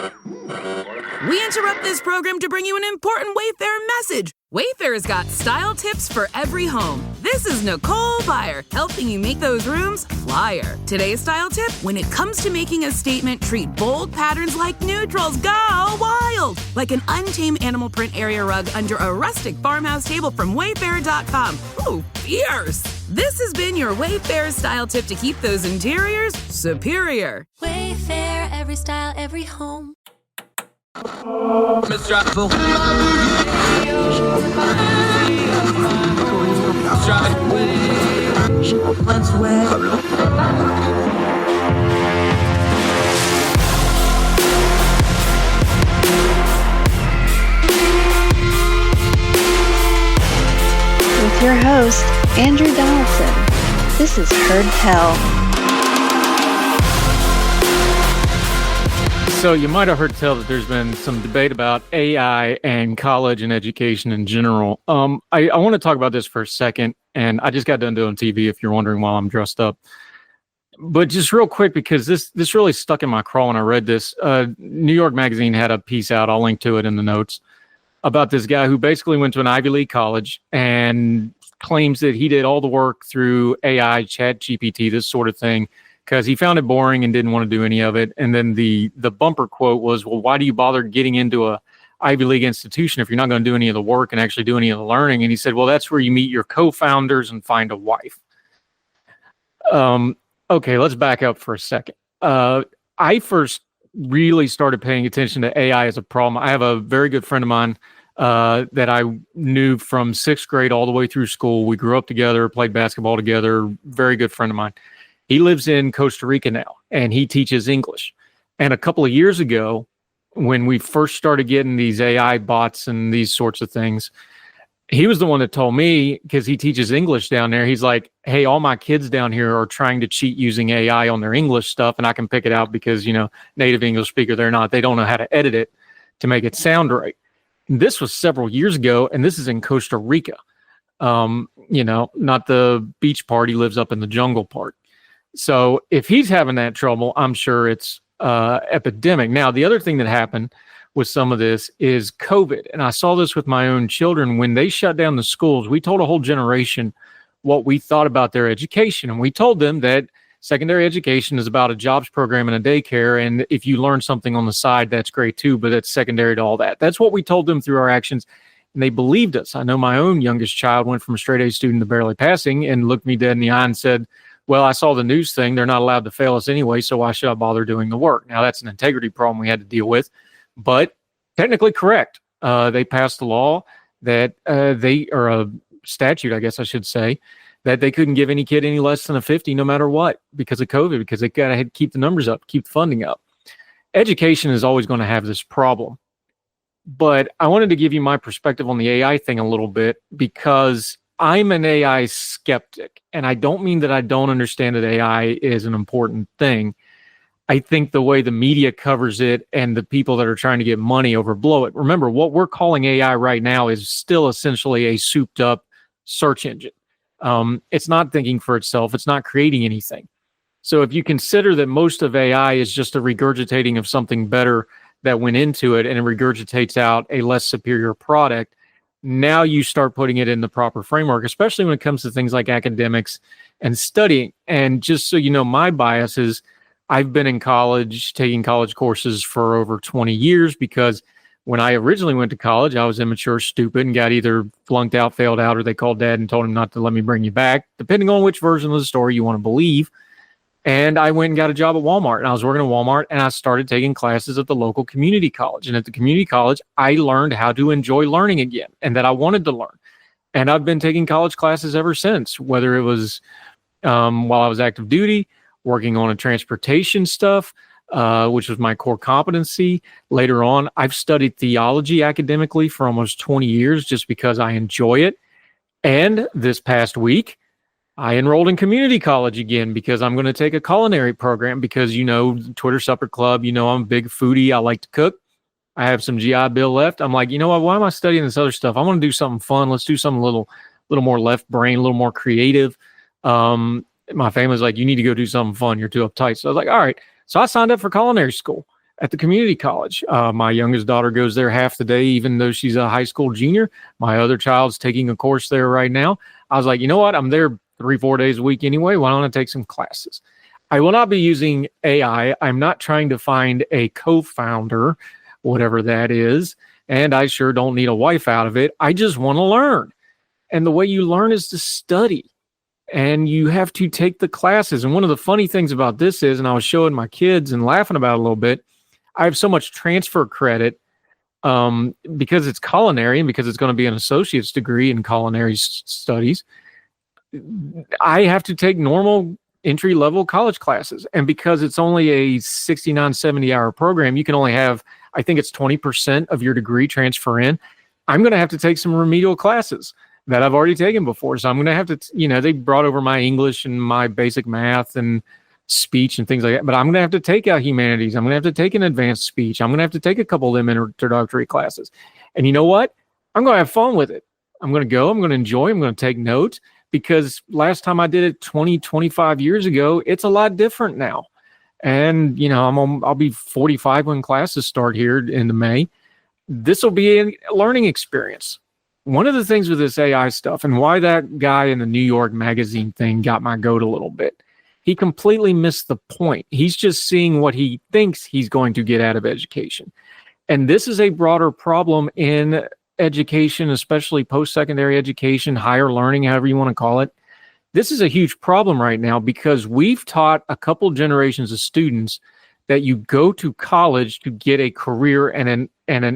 We interrupt this program to bring you an important Wayfair message. Wayfair's got style tips for every home. This is Nicole Byer, helping you make those rooms flyer. Today's style tip: when it comes to making a statement, treat bold patterns like neutrals. Go wild! Like an untamed animal print area rug under a rustic farmhouse table from Wayfair.com. Ooh, fierce! This has been your Wayfair style tip to keep those interiors superior. Wayfair, every style, every home. With your host, Andrew Donaldson. This is Heard Tell. So you might have heard tell that there's been some debate about AI and college and education in general. I want to talk about this for a second, and I just got done doing TV, if you're wondering why I'm dressed up. But just real quick, because this really stuck in my craw when I read this. New York Magazine had a piece out, I'll link to it in the notes, about this guy who basically went to an Ivy League college and claims that he did all the work through AI, ChatGPT, this sort of thing, because he found it boring and didn't want to do any of it. And then the bumper quote was, well, why do you bother getting into a Ivy League institution if you're not going to do any of the work and actually do any of the learning? And he said, well, that's where you meet your co-founders and find a wife. Okay, let's back up for a second. I first really started paying attention to AI as a problem. I have a very good friend of mine that I knew from sixth grade all the way through school. We grew up together, played basketball together, very good friend of mine. He lives in Costa Rica now, and he teaches English. And a couple of years ago, when we first started getting these AI bots and these sorts of things, he was the one that told me, because he teaches English down there, he's like, hey, all my kids down here are trying to cheat using AI on their English stuff, and I can pick it out because, you know, native English speaker, they're not. They don't know how to edit it to make it sound right. And this was several years ago, and this is in Costa Rica. You know, not the beach part. He lives up in the jungle part. So if he's having that trouble, I'm sure it's epidemic. Now, the other thing that happened with some of this is COVID. And I saw this with my own children. When they shut down the schools, we told a whole generation what we thought about their education. And we told them that secondary education is about a jobs program and a daycare. And if you learn something on the side, that's great too, but that's secondary to all that. That's what we told them through our actions. And they believed us. I know my own youngest child went from a straight A student to barely passing and looked me dead in the eye and said, well, I saw the news thing. They're not allowed to fail us anyway, so why should I bother doing the work? Now, that's an integrity problem we had to deal with, but technically correct. They passed a law that or a statute, I guess I should say, that they couldn't give any kid any less than a 50 no matter what because of COVID, because they got to keep the numbers up, keep the funding up. Education is always going to have this problem. But I wanted to give you my perspective on the AI thing a little bit, because I'm an AI skeptic, and I don't mean that I don't understand that AI is an important thing. I think the way the media covers it and the people that are trying to get money overblow it. Remember, what we're calling AI right now is still essentially a souped up search engine. It's not thinking for itself. It's not creating anything. So if you consider that most of AI is just a regurgitating of something better that went into it, and it regurgitates out a less superior product, now you start putting it in the proper framework, especially when it comes to things like academics and studying. And just so you know, my bias is I've been in college, taking college courses for over 20 years, because when I originally went to college, I was immature, stupid, and got either flunked out, failed out, or they called dad and told him not to let me bring you back, depending on which version of the story you want to believe. And I went and got a job at Walmart, and I was working at Walmart, and I started taking classes at the local community college. And at the community college, I learned how to enjoy learning again, and that I wanted to learn. And I've been taking college classes ever since, whether it was while I was active duty, working on a transportation stuff, which was my core competency. Later on, I've studied theology academically for almost 20 years just because I enjoy it. And this past week, I enrolled in community college again because I'm going to take a culinary program because, you know, Twitter Supper Club, you know, I'm a big foodie. I like to cook. I have some GI Bill left. I'm like, you know what? Why am I studying this other stuff? I want to do something fun. Let's do something a little more left brain, a little more creative. My family's like, you need to go do something fun. You're too uptight. So I was like, all right. So I signed up for culinary school. at the community college. My youngest daughter goes there half the day, even though she's a high school junior. My other child's taking a course there right now. I was like, you know what? I'm there 3-4 days a week anyway. Why don't I take some classes? I will not be using AI. I'm not trying to find a co-founder, whatever that is. And I sure don't need a wife out of it. I just want to learn. And the way you learn is to study. And you have to take the classes. And one of the funny things about this is, and I was showing my kids and laughing about it a little bit, I have so much transfer credit because it's culinary and because it's going to be an associate's degree in culinary studies. I have to take normal entry-level college classes. And because it's only a 69, 70-hour program, you can only have, I think it's 20% of your degree transfer in. I'm going to have to take some remedial classes that I've already taken before. So I'm going to have to, they brought over my English and my basic math and speech and things like that. But I'm going to have to take out humanities. I'm going to have to take an advanced speech. I'm going to have to take a couple of them introductory classes. And you know what? I'm going to have fun with it. I'm going to go. I'm going to enjoy. I'm going to take notes, because last time I did it 20, 25 years ago, it's a lot different now. And, I'll be 45 when classes start here in the May. This will be a learning experience. One of the things with this AI stuff, and why that guy in the New York Magazine thing got my goat a little bit, he completely missed the point. He's just seeing what he thinks he's going to get out of education. And this is a broader problem in education, especially post-secondary education, higher learning, however you want to call it. This is a huge problem right now because we've taught a couple generations of students that you go to college to get a career and an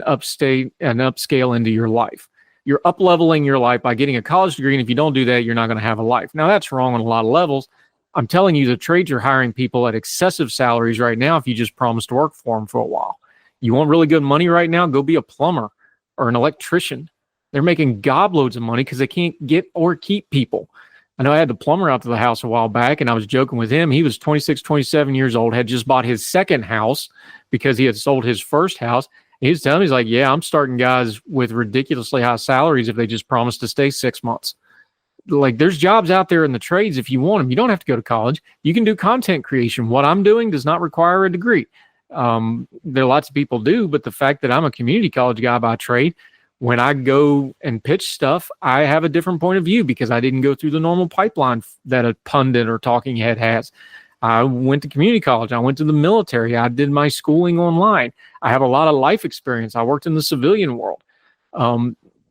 upscale into your life. You're up-leveling your life by getting a college degree, and if you don't do that, you're not going to have a life. Now, that's wrong on a lot of levels. I'm telling you, the trades are hiring people at excessive salaries right now if you just promise to work for them for a while. You want really good money right now? Go be a plumber or an electrician. They're making gobloads of money because they can't get or keep people. I know I had the plumber out to the house a while back, and I was joking with him. He was 26, 27 years old, had just bought his second house because he had sold his first house. He was telling me, he's like, yeah, I'm starting guys with ridiculously high salaries if they just promise to stay 6 months. Like, there's jobs out there in the trades if you want them. You don't have to go to college. You can do content creation. What I'm doing does not require a degree. There are lots of people do, but the fact that I'm a community college guy by trade, when I go and pitch stuff, I have a different point of view because I didn't go through the normal pipeline that a pundit or talking head has. I went to community college. I went to the military. I did my schooling online. I have a lot of life experience. I worked in the civilian world.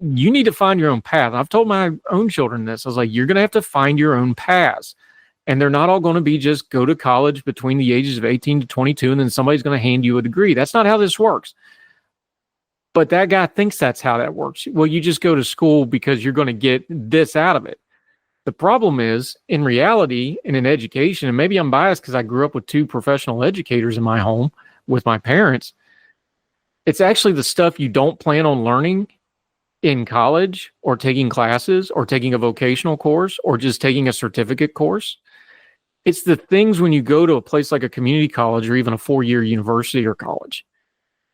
You need to find your own path. I've told my own children this. I was like, you're going to have to find your own paths. And they're not all going to be just go to college between the ages of 18 to 22, and then somebody's going to hand you a degree. That's not how this works. But that guy thinks that's how that works. Well, you just go to school because you're going to get this out of it. The problem is, in reality, and in education, and maybe I'm biased because I grew up with 2 professional educators in my home with my parents, it's actually the stuff you don't plan on learning in college or taking classes or taking a vocational course or just taking a certificate course. It's the things when you go to a place like a community college or even a 4-year university or college.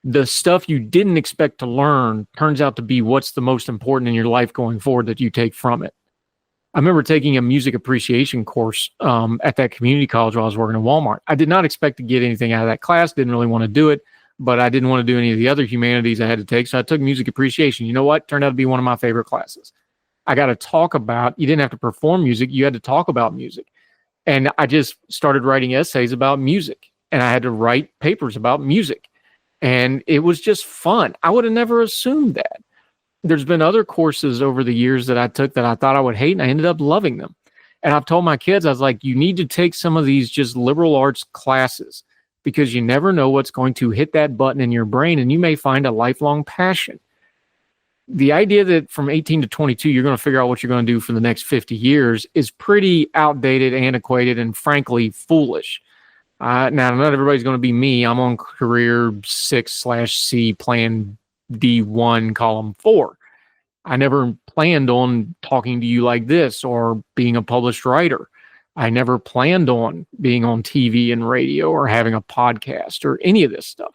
The stuff you didn't expect to learn turns out to be what's the most important in your life going forward that you take from it. I remember taking a music appreciation course at that community college while I was working at Walmart. I did not expect to get anything out of that class, didn't really want to do it, but I didn't want to do any of the other humanities I had to take, so I took music appreciation. You know what? Turned out to be one of my favorite classes. I got to talk about, you didn't have to perform music, you had to talk about music. And I just started writing essays about music, and I had to write papers about music. And it was just fun. I would have never assumed that. There's been other courses over the years that I took that I thought I would hate, and I ended up loving them. And I've told my kids, I was like, you need to take some of these just liberal arts classes because you never know what's going to hit that button in your brain, and you may find a lifelong passion. The idea that from 18 to 22, you're going to figure out what you're going to do for the next 50 years is pretty outdated, antiquated, and frankly, foolish. Now, not everybody's going to be me. I'm on career 6/C, plan D1, column 4. I never planned on talking to you like this or being a published writer. I never planned on being on TV and radio or having a podcast or any of this stuff.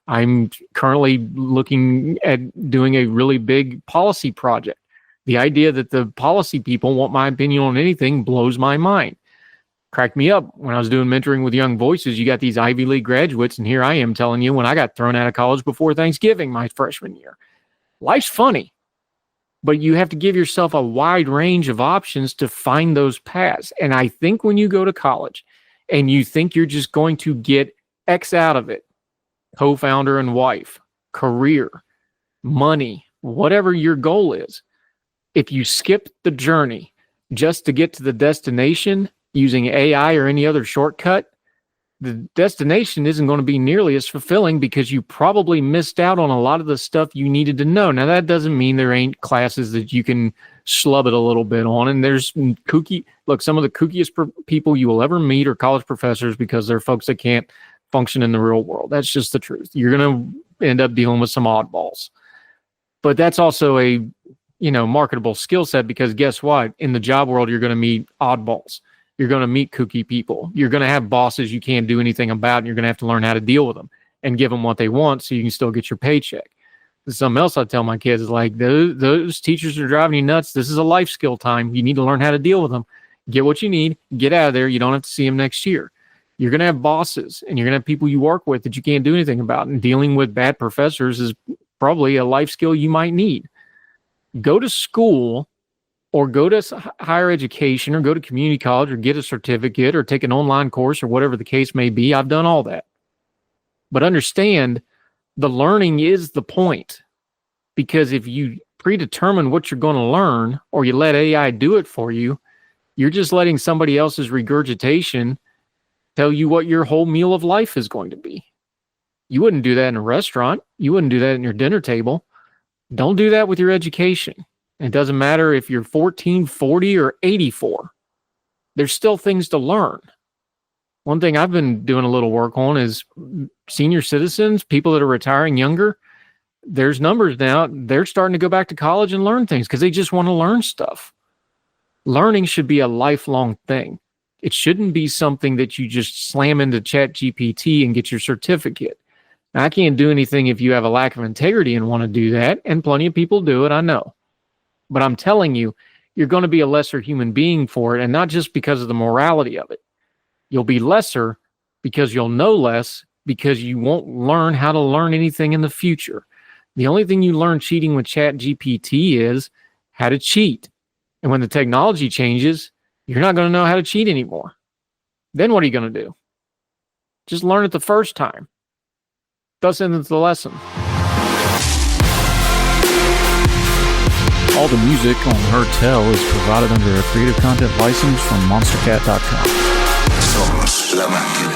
I'm currently looking at doing a really big policy project. The idea that the policy people want my opinion on anything blows my mind. cracked me up when I was doing mentoring with young voices. You got these Ivy League graduates, and here I am telling you when I got thrown out of college before Thanksgiving my freshman year. Life's funny, but you have to give yourself a wide range of options to find those paths. And I think when you go to college and you think you're just going to get X out of it, co-founder and wife, career, money, whatever your goal is, if you skip the journey just to get to the destination using AI or any other shortcut, the destination isn't going to be nearly as fulfilling because you probably missed out on a lot of the stuff you needed to know. Now, that doesn't mean there ain't classes that you can schlub it a little bit on. And there's some of the kookiest people you will ever meet are college professors because they're folks that can't function in the real world. That's just the truth. You're going to end up dealing with some oddballs. But that's also a, marketable skill set because guess what? In the job world, you're going to meet oddballs. You're going to meet kooky people. You're going to have bosses you can't do anything about, and you're going to have to learn how to deal with them and give them what they want so you can still get your paycheck. Something else I tell my kids is like, those teachers are driving you nuts. This is a life skill time. You need to learn how to deal with them. Get what you need. Get out of there. You don't have to see them next year. You're going to have bosses, and you're going to have people you work with that you can't do anything about. And dealing with bad professors is probably a life skill you might need. Go to school or go to higher education or go to community college or get a certificate or take an online course or whatever the case may be. I've done all that. But understand the learning is the point, because if you predetermine what you're going to learn or you let AI do it for you, you're just letting somebody else's regurgitation tell you what your whole meal of life is going to be. You wouldn't do that in a restaurant. You wouldn't do that in your dinner table. Don't do that with your education. It doesn't matter if you're 14, 40, or 84. There's still things to learn. One thing I've been doing a little work on is senior citizens, people that are retiring younger. There's numbers now. They're starting to go back to college and learn things because they just want to learn stuff. Learning should be a lifelong thing. It shouldn't be something that you just slam into ChatGPT and get your certificate. Now, I can't do anything if you have a lack of integrity and want to do that, and plenty of people do it, I know. But I'm telling you, you're going to be a lesser human being for it, and not just because of the morality of it. You'll be lesser because you'll know less, because you won't learn how to learn anything in the future. The only thing you learn cheating with ChatGPT is how to cheat. And when the technology changes, you're not going to know how to cheat anymore. Then what are you going to do? Just learn it the first time. Thus ends the lesson. All the music on Heard Tell is provided under a Creative Content license from monstercat.com. Somos la máquina.